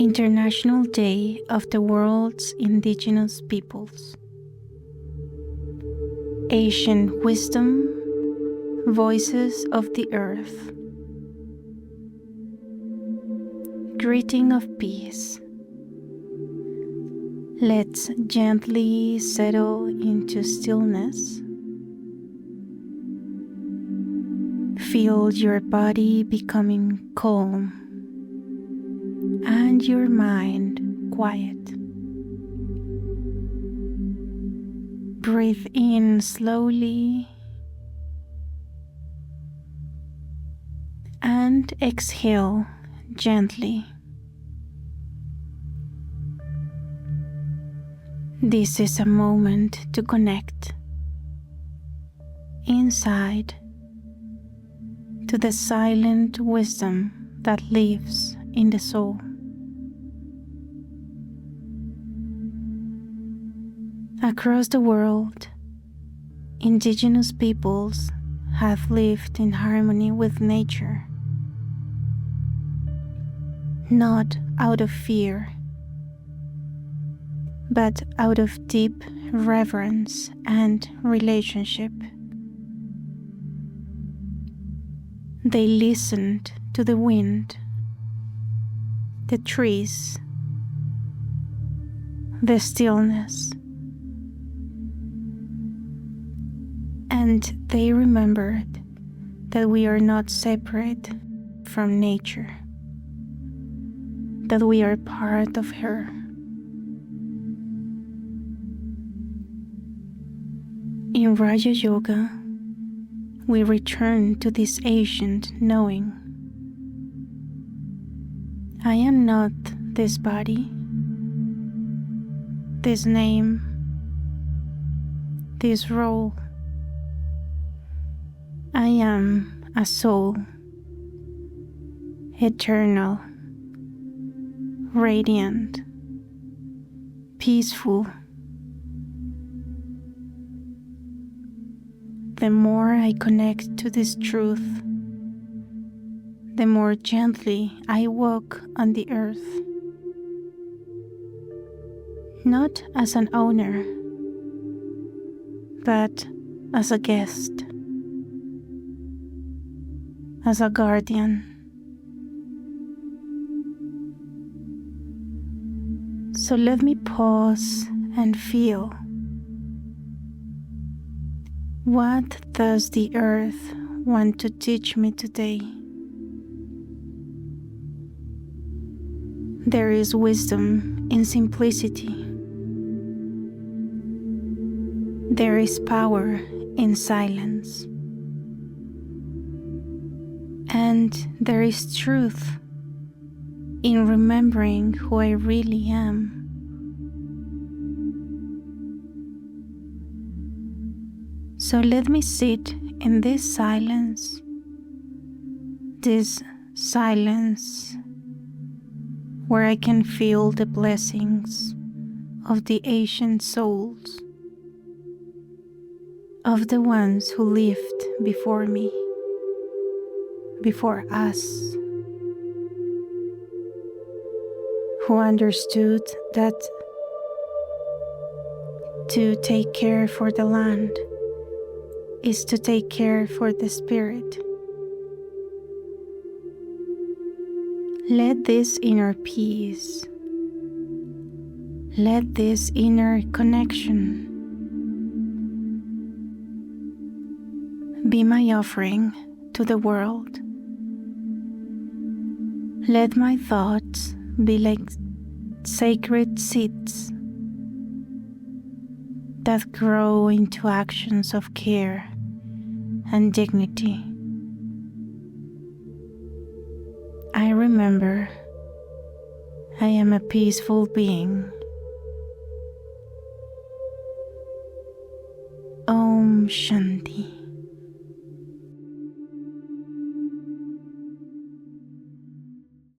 International Day of the World's Indigenous Peoples. Ancient Wisdom, Voices of the Earth. Greeting of peace. Let's gently settle into stillness. Feel your body becoming calm and your mind quiet. Breathe in slowly and exhale gently. This is a moment to connect inside to the silent wisdom that lives in the soul. Across the world, indigenous peoples have lived in harmony with nature, not out of fear, but out of deep reverence and relationship. They listened to the wind, the trees, the stillness, and they remembered that we are not separate from nature, that we are part of her. In Raja Yoga, we return to this ancient knowing. I am not this body, this name, this role. I am a soul, eternal, radiant, peaceful. The more I connect to this truth, the more gently I walk on the earth. Not as an owner, but as a guest, as a guardian. So let me pause and feel. What does the earth want to teach me today? There is wisdom in simplicity. There is power in silence. And there is truth in remembering who I really am. So let me sit in this silence where I can feel the blessings of the ancient souls, of the ones who lived before me, before us, who understood that to take care for the land is to take care for the spirit. Let this inner peace, let this inner connection be my offering to the world. Let my thoughts be like sacred seeds that grow into actions of care and dignity. I remember I am a peaceful being. Om Shanti.